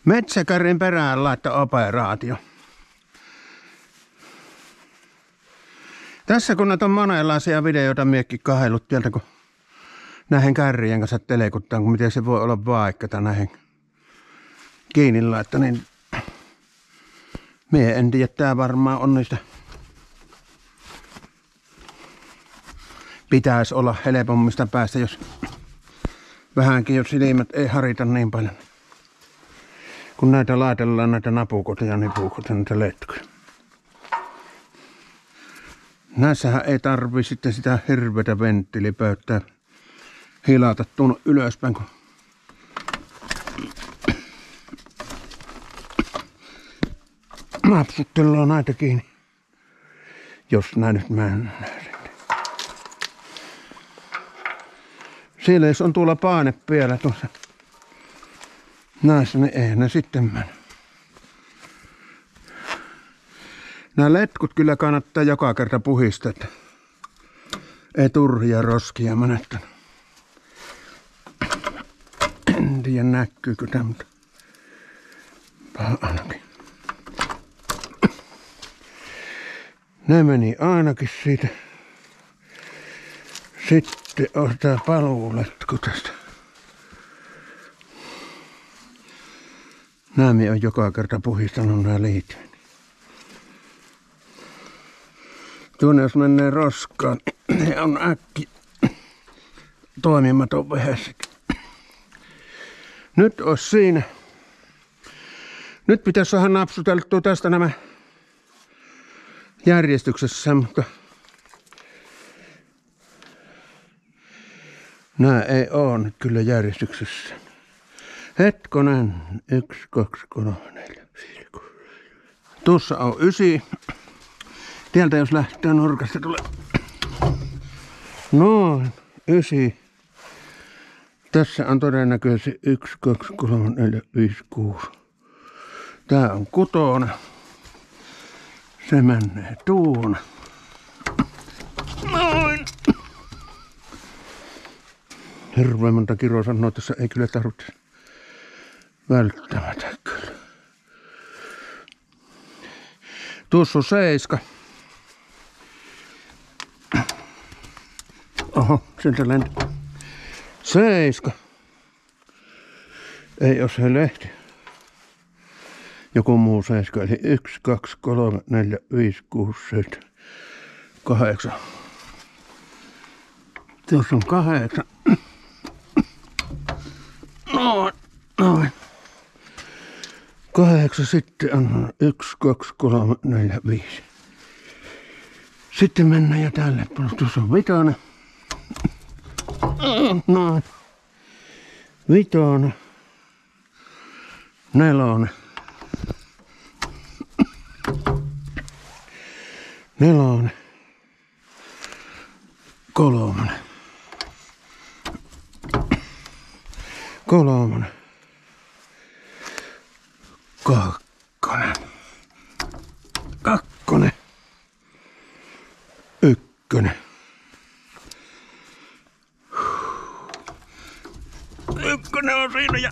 Metsäkärrin perään laittaa operaatio. Tässä kun näitä on monenlaisia videoita miekki kahdellut tieltä, kun näihin kärrien kanssa telekuttaan, kun miten se voi olla vaikeaa näihin kiinni laittaa, niin mie en tiedä, tää varmaan on niistä. Pitäisi olla helpommista päästä, jos vähänkin, jos silmät ei harita niin paljon. Kun näitä laitellaan, näitä napukoita ja nipukoita, näitä letkuja. Näissähän ei tarvii sitten sitä hirveätä venttiilipöytää hilata tuonne ylöspäin, kun napsuttellaan näitä kiinni. Jos näin nyt mä en näe. Siellä jos on tuolla paine vielä tuossa näissä, niin ei ne sitten mene. Nämä letkut kyllä kannattaa joka kerta puhistaa, että ei turhia roskia menettänyt. En tiedä näkyykö tämä, mutta ainakin. Ne meni ainakin siitä. Sitten on tää paluuletku tästä. Nämä on joka kerta puhistanut nämä liittyvät. Tuonne jos menee roskaan, niin on äkki toimimaton vehessäkin. Nyt olisi siinä. Nyt pitäisi saada napsuteltua tästä nämä järjestyksessä, mutta nämä ei oo nyt kyllä järjestyksessä. Hetkonen. 1, 2, 3, 4, 5, 6. Tuossa on 9. Tieltä jos lähtee nurkasta tulee. Noin. 9. Tässä on todennäköisesti 1, 2, 3, 4, 5, 6. Tää on 6. Se menee tuon. Noin. Hirveän monta kiloa sanoo, tässä ei kyllä tarvitse välttämättä kyllä. Tuossa on 7. Oho, sieltä lenti. 7. Ei oo se lehti. Joku muu 7. Eli 1, 2, 3, 4, 5, 6, 7, 8. Tuossa on 8. Noin. 8 sitten on 1, 2, 3, 4, 5. Sitten mennään jo tälle puolelle. Tuossa on 5. Noin. 5. 4. 4. 3. 3. 2. 2. 1. 1 on siinä ja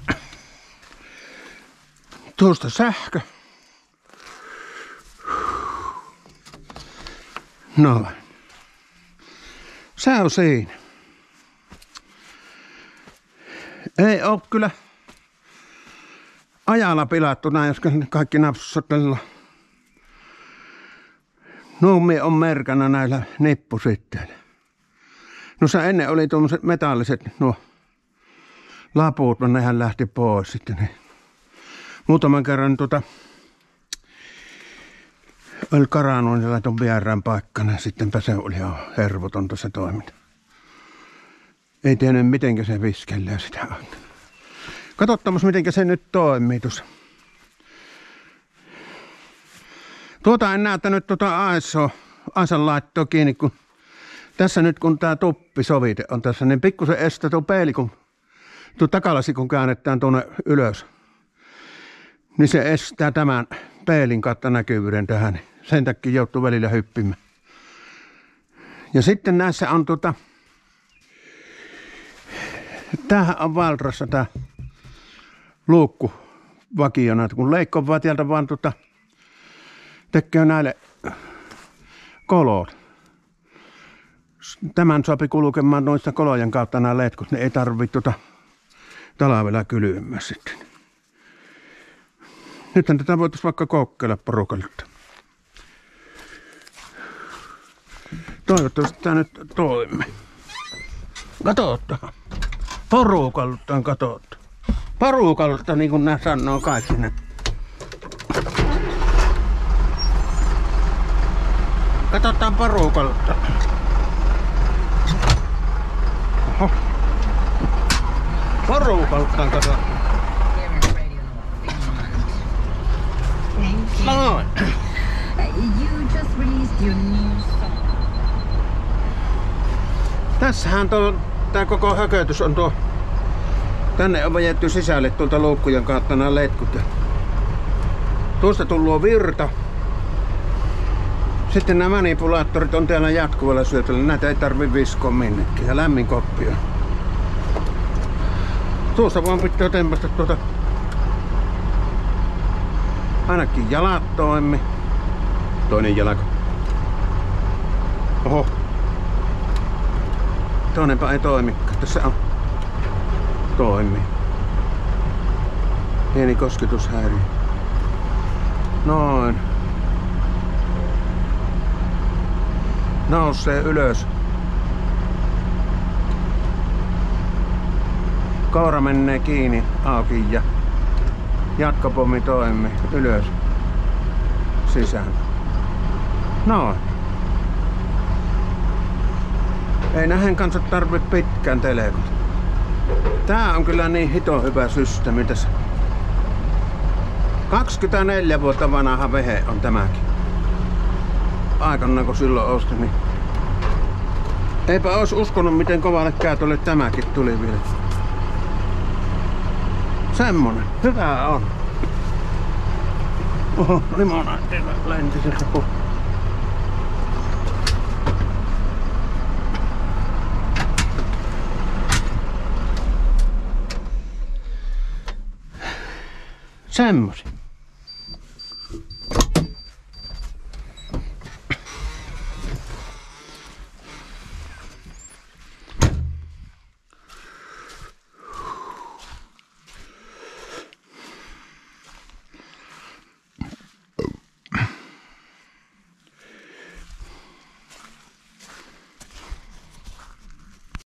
tuosta sähkö. Noin. Se on siinä. Ei oo kyllä ajalla pilattu näin, jos kaikki napsuttelilla. Nuumi on merkana näillä nippusitteillä. No se ennen oli tuommoiset metalliset nuo laput, mutta nehän lähti pois sitten. Niin. Muutaman kerran oli karannut, niin laiton vierään paikkana ja sittenpä se oli ihan hervotonta se toiminta. Ei tiennyt mitenkä se viskelee sitä. Katsotaan mitenkä se nyt toimii tuossa. En näyttänyt Aisan laittoa kiinni, kun tässä nyt kun tää tuppisovite on tässä, niin pikkusen estää tuo peili, kun tuo takalasi kun käännetään tuonne ylös. Niin se estää tämän peilin kautta näkyvyyden tähän, niin sen takia joutuu välillä hyppimään. Ja sitten näissä on tämähän on valtrassa tää luukku vakiona, kun Leikko vaan tieltä vaan tekee näille kolot. Tämän sopi kulkemaan noista kolojen kautta nämä letkut, ne ei tarvitse talvella kylmää sitten. Nythän tätä voitaisiin vaikka kokeilla porukalle. Toivottavasti tämä nyt toimii. Katsotaan. Porukalta katsotaan. Porukalta niin kuin nämä sanoo kaikki ne. Katsotaan porukalta. Oho. Porukalta katsotaan. Noin. You just released your new song. Tässähän tää koko hökötys on tuo. Tänne on vajettu sisälle tuolta luukkujen kautta nämä letkut. Tuosta tullut virta. Sitten nämä manipulaattorit on täällä jatkuvalla syötöllä. Näitä ei tarvi viskoa minnekin. Ja lämmin koppi on. Tuosta vaan pitää tempasta ainakin jalat toimi. Toinen jalka. Oho. Toinenpa ei toimikaan. Tässä on. Toimi. Pieni kosketushäiriö. Noin. Nousee ylös. Koura menee kiinni auki ja jatkopommi toimii. Ylös. Sisään. Noin. Ei nähen kanssa tarvitse pitkään telekot. Tää on kyllä niin hito hyvä systeemi tässä. 24 vuotta vanha vehe on tämäkin. Aikana kun silloin ostin, niin eipä ois uskonut miten kovalle käytölle tämäkin tuli vielä. Semmonen. Hyvä on. Oho, limonaatteilla lenti sieltä pois. Semmosi.